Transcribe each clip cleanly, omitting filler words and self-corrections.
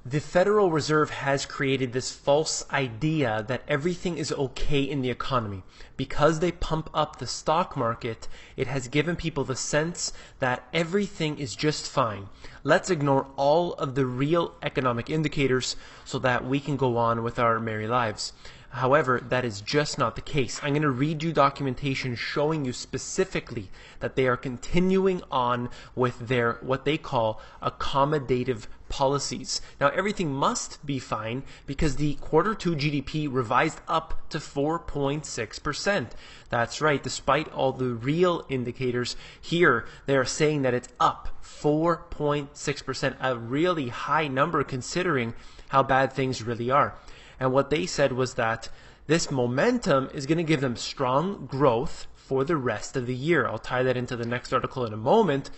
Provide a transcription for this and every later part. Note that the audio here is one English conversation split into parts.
The Federal Reserve has created this false idea that everything is okay in the economy. Because they pump up the stock market, it has given people the sense that everything is just fine. Let's ignore all of the real economic indicators so that we can go on with our merry lives. However, that is just not the case. I'm going to read you documentation showing you specifically that they are continuing on with their what they call accommodative policies. Now, everything must be fine because the Q2 GDP revised up to 4.6%. That's right, despite all the real indicators here, they are saying that it's up 4.6%, a really high number considering how bad things really are. And what they said was that this momentum is going to give them strong growth for the rest of the year. I'll tie that into the next article in a moment.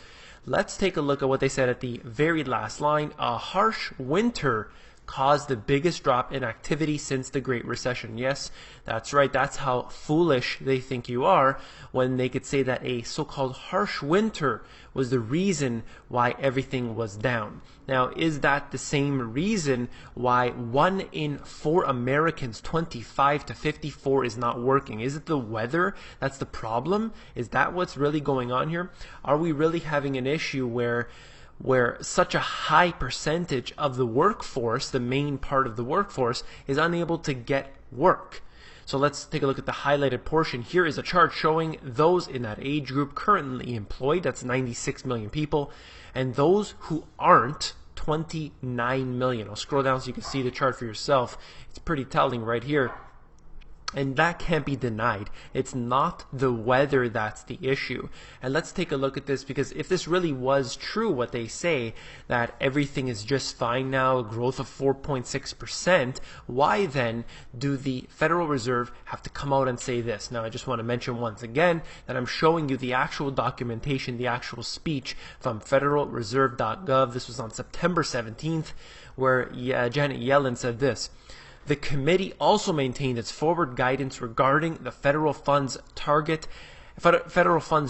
Let's take a look at what they said at the very last line. A harsh winter caused the biggest drop in activity since the Great Recession. Yes, that's right. That's how foolish they think you are when they could say that a so-called harsh winter was the reason why everything was down. Now, is that the same reason why 1 in 4 Americans, 25 to 54, is not working? Is it the weather that's the problem? Is that what's really going on here? Are we really having an issue where such a high percentage of the workforce, the main part of the workforce, is unable to get work? So let's take a look at the highlighted portion. Here is a chart showing those in that age group currently employed. That's 96 million people. And those who aren't, 29 million. I'll scroll down so you can see the chart for yourself. It's pretty telling right here. And that can't be denied. It's not the weather that's the issue. And let's take a look at this, because if this really was true, what they say, that everything is just fine now, a growth of 4.6%, why then do the Federal Reserve have to come out and say this? Now, I just want to mention once again that I'm showing you the actual documentation, the actual speech from federalreserve.gov. This was on September 17th, where Janet Yellen said this. The committee also maintained its forward guidance regarding the federal funds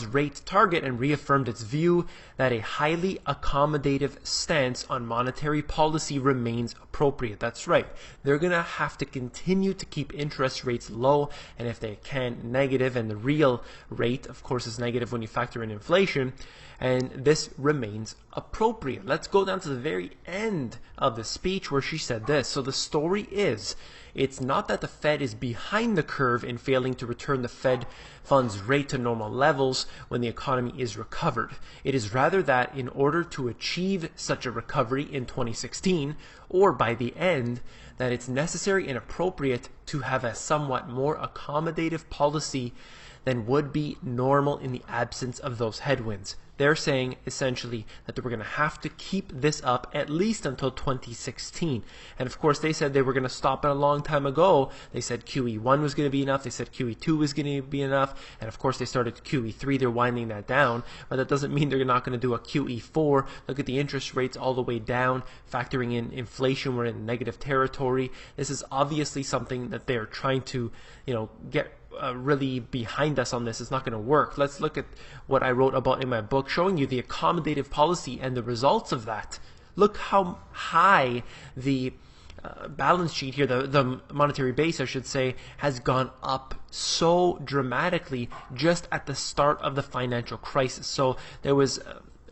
rate target and reaffirmed its view that a highly accommodative stance on monetary policy remains appropriate. That's right. They're going to have to continue to keep interest rates low, and if they can, negative, and the real rate, of course, is negative when you factor in inflation, and this remains appropriate. Let's go down to the very end of the speech where she said this. So the story is, it's not that the Fed is behind the curve in failing to return the Fed funds rate to normal levels when the economy is recovered. It is rather that in order to achieve such a recovery in 2016 or by the end, that it's necessary and appropriate to have a somewhat more accommodative policy than would be normal in the absence of those headwinds. They're saying essentially that we're going to have to keep this up at least until 2016. And of course, they said they were going to stop it a long time ago. They said QE1 was going to be enough. They said QE2 was going to be enough. And of course, they started QE3. They're winding that down. But that doesn't mean they're not going to do a QE4. Look at the interest rates all the way down, factoring in inflation. We're in negative territory. This is obviously something that they're trying to, get really behind us on this. It's not going to work. Let's look at what I wrote about in my book, showing you the accommodative policy and the results of that. Look how high the balance sheet here, the monetary base, I should say, has gone up so dramatically just at the start of the financial crisis. So there was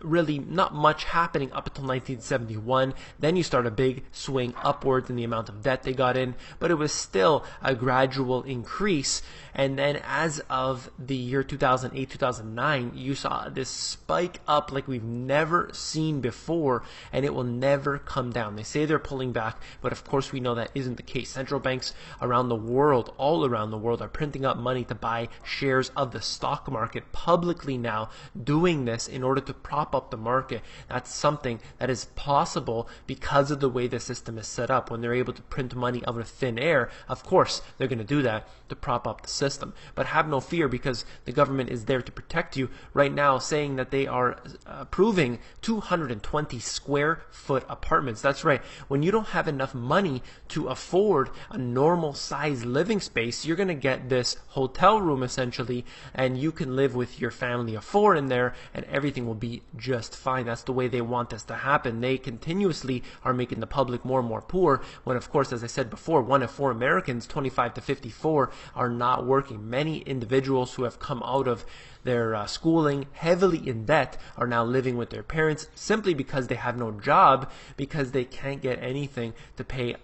really not much happening up until 1971. Then you start a big swing upwards in the amount of debt they got in, but it was still a gradual increase. And then as of the year 2008, 2009, you saw this spike up like we've never seen before, and it will never come down. They say they're pulling back, but of course we know that isn't the case. Central banks around the world, all around the world, are printing up money to buy shares of the stock market publicly now, doing this in order to prop up the market. That's something that is possible because of the way the system is set up. When they're able to print money out of thin air, of course they're going to do that to prop up the system. But have no fear, because the government is there to protect you right now, saying that they are approving 220 square foot apartments. That's right. When you don't have enough money to afford a normal size living space, you're going to get this hotel room essentially, and you can live with your family of 4 in there, and everything will be just fine. That's the way they want this to happen. They continuously are making the public more and more poor when, of course, as I said before, 1 in 4 Americans, 25 to 54, are not working. Many individuals who have come out of their schooling heavily in debt are now living with their parents simply because they have no job, because they can't get anything to pay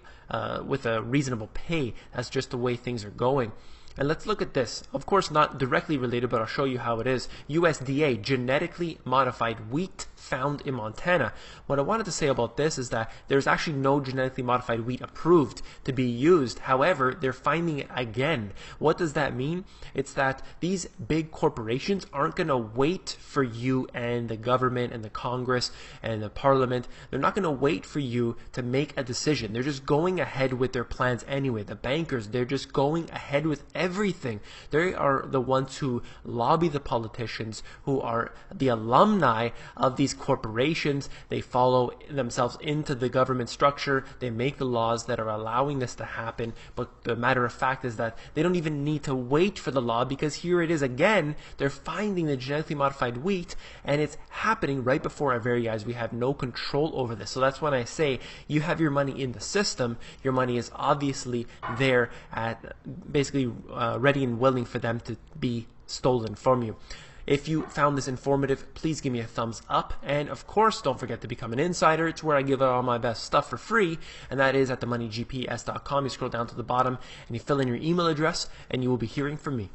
with a reasonable pay. That's just the way things are going. And let's look at this. Of course, not directly related, but I'll show you how it is. USDA, genetically modified wheat found in Montana. What I wanted to say about this is that there's actually no genetically modified wheat approved to be used. However, they're finding it again. What does that mean? It's that these big corporations aren't going to wait for you and the government and the Congress and the Parliament. They're not going to wait for you to make a decision. They're just going ahead with their plans anyway. The bankers, they're just going ahead with everything. They are the ones who lobby the politicians, who are the alumni of these corporations. They follow themselves into the government structure. They make the laws that are allowing this to happen. But the matter of fact is that they don't even need to wait for the law, because here it is again. They're finding the genetically modified wheat, and it's happening right before our very eyes. We have no control over this. So that's when I say you have your money in the system. Your money is obviously there at basically ready and willing for them to be stolen from you. If you found this informative, please give me a thumbs up. And of course, don't forget to become an insider. It's where I give out all my best stuff for free. And that is at themoneygps.com. You scroll down to the bottom and you fill in your email address and you will be hearing from me.